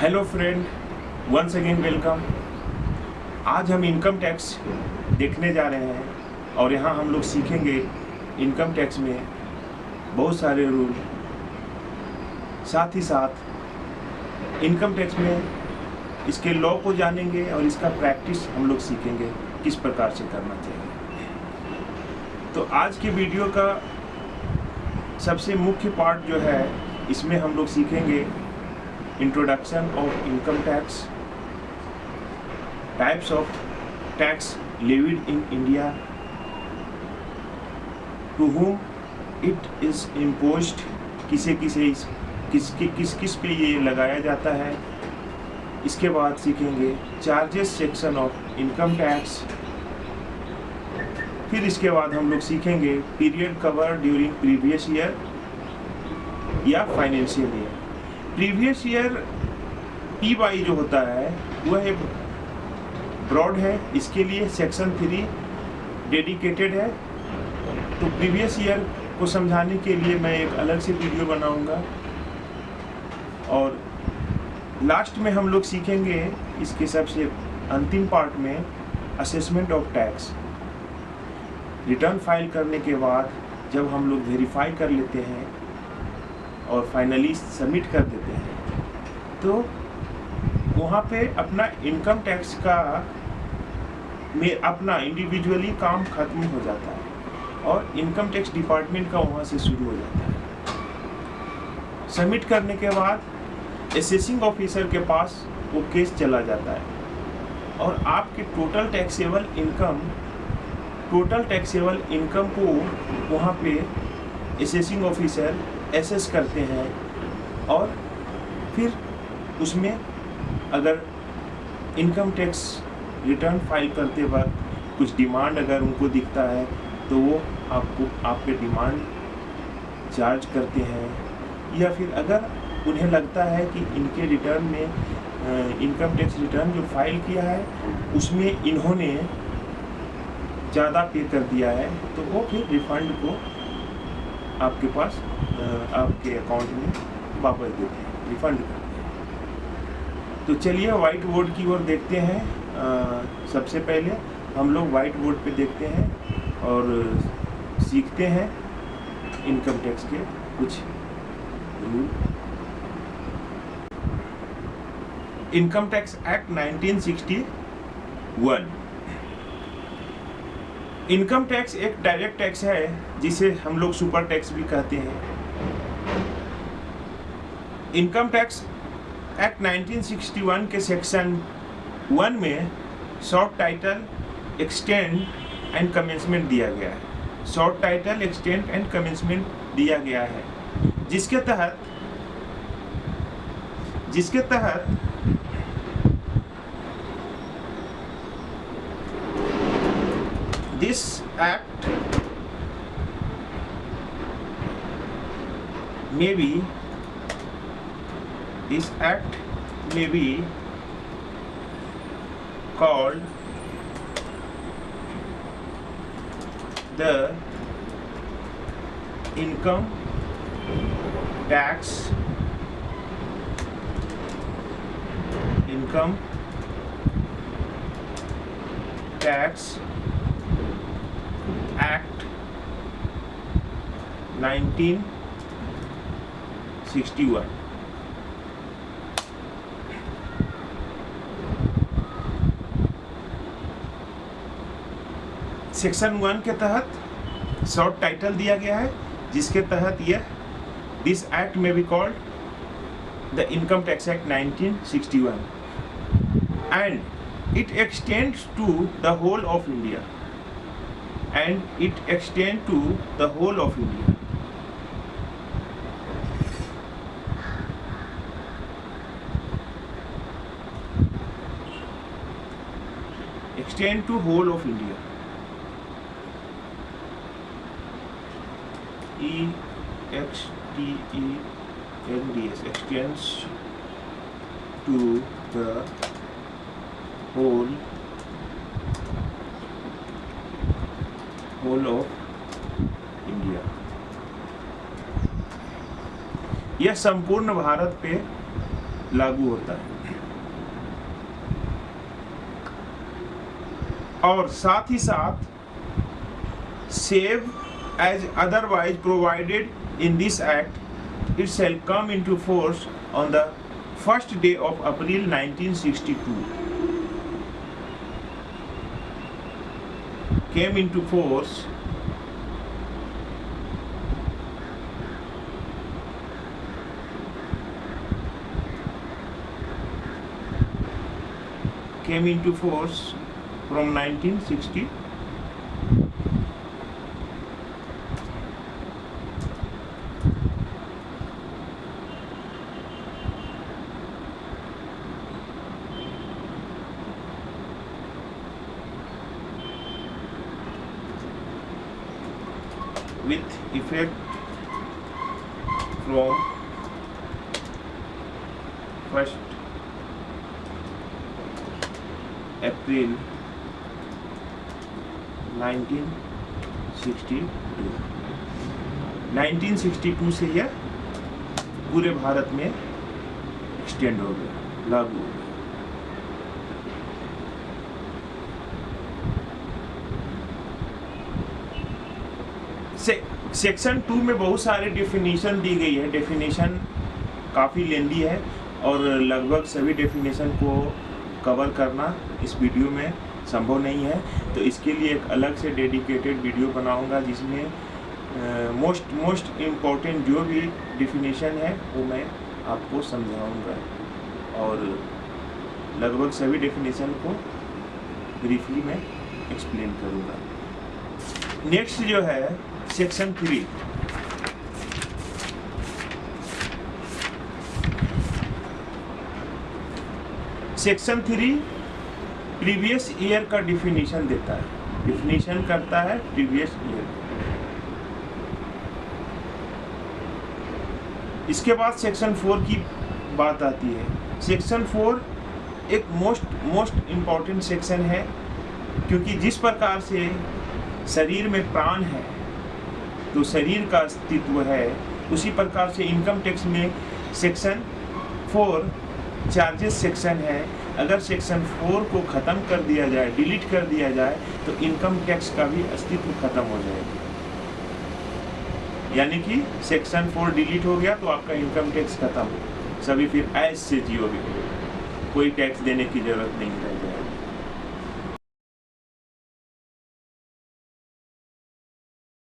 Hello friend, once again welcome. आज हम income tax देखने जा रहे हैं और यहाँ हम लोग सीखेंगे इनकम टैक्स में बहुत सारे रूल, साथ ही साथ इनकम टैक्स में इसके लॉ को जानेंगे और इसका प्रैक्टिस हम लोग सीखेंगे किस प्रकार से करना चाहिए। तो आज के वीडियो का सबसे मुख्य पार्ट जो है, इसमें हम लोग सीखेंगे introduction of income tax, types of tax levied in India, to whom it is imposed, किस पे ये लगाया जाता है। इसके बाद सीखेंगे charges section of income tax. फिर इसके बाद हम लोग सीखेंगे period cover during previous year या financial year. Previous year PY जो होता है वह एक ब्रॉड है, इसके लिए सेक्शन 3 डेडिकेटेड है। तो प्रीवियस ईयर को समझाने के लिए मैं एक अलग से वीडियो बनाऊंगा। और लास्ट में हम लोग सीखेंगे इसके सबसे अंतिम पार्ट में assessment of tax. Return file करने के बाद जब हम लोग वेरीफाई कर लेते हैं और फाइनली सबमिट कर देते हैं, तो वहाँ पे अपना इनकम टैक्स का में अपना इंडिविजुअली काम खत्म हो जाता है और इनकम टैक्स डिपार्टमेंट का वहाँ से शुरू हो जाता है। सबमिट करने के बाद असेसिंग ऑफिसर के पास वो केस चला जाता है और आपके टोटल टैक्सेबल इनकम को वहाँ पे असेसिंग ऑफिसर एसेस करते हैं। और फिर उसमें अगर इनकम टैक्स रिटर्न फाइल करते वक्त कुछ डिमांड अगर उनको दिखता है तो वो आप पे डिमांड चार्ज करते हैं। या फिर अगर उन्हें लगता है कि इनके रिटर्न में इनकम टैक्स रिटर्न जो फाइल किया है उसमें इन्होंने ज़्यादा पे कर दिया है, तो वो फिर रिफंड को आपके पास आपके अकाउंट में वापस देते हैं, रिफंड करते हैं। तो चलिए वाइट बोर्ड की ओर देखते हैं। सबसे पहले हम लोग वाइट बोर्ड पे देखते हैं और सीखते हैं इनकम टैक्स के कुछ rule. Income tax act 1961। Income tax एक डायरेक्ट टैक्स है जिसे हम लोग सुपर टैक्स भी कहते हैं। इनकम टैक्स एक्ट 1961 के सेक्शन 1 में short title, extend and commencement दिया गया है। Short title, extend and commencement दिया गया है, जिसके तहत This act may be called the Income Tax Act 1961। Section 1 के तहत शॉर्ट टाइटल दिया गया है, जिसके तहत यह दिस एक्ट में be called the income tax act 1961 and it extends to the whole of India. Extend to whole of India. EXTENDS extends to the whole of India। यह संपूर्ण भारत पे लागू होता है। और साथ ही साथ save as otherwise provided in this act it shall come into force on the first day of April 1962 came into force from 1960 with effect from 1st April 1962 से यह पूरे भारत में एक्सटेंड हो गया, लागू हो गया। सेक्शन 2 में बहुत सारे डेफिनेशन दी गई है। डेफिनेशन काफ़ी लेंदी है और लगभग सभी डेफिनेशन को कवर करना इस वीडियो में संभव नहीं है, तो इसके लिए एक अलग से डेडिकेटेड वीडियो बनाऊंगा जिसमें मोस्ट इम्पोर्टेंट जो भी डेफिनेशन है वो मैं आपको समझाऊंगा और लगभग सभी डेफिनेशन को ब्रीफली मैं एक्सप्लेन करूंगा। नेक्स्ट जो है सेक्शन 3। सेक्शन 3 प्रीवियस ईयर का डिफिनीशन देता है, डिफिनीशन करता है प्रीवियस ईयर। इसके बाद सेक्शन 4 की बात आती है। सेक्शन 4 एक मोस्ट इम्पॉर्टेंट सेक्शन है, क्योंकि जिस प्रकार से शरीर में प्राण है तो शरीर का अस्तित्व है, उसी प्रकार से इनकम टैक्स में सेक्शन 4 चार्जेस सेक्शन है। अगर सेक्शन 4 को ख़त्म कर दिया जाए, डिलीट कर दिया जाए, तो इनकम टैक्स का भी अस्तित्व खत्म हो जाएगा। यानी कि सेक्शन 4 डिलीट हो गया तो आपका इनकम टैक्स खत्म, सभी फिर ऐश से जियोगे, कोई टैक्स देने की जरूरत नहीं रह जाएगी।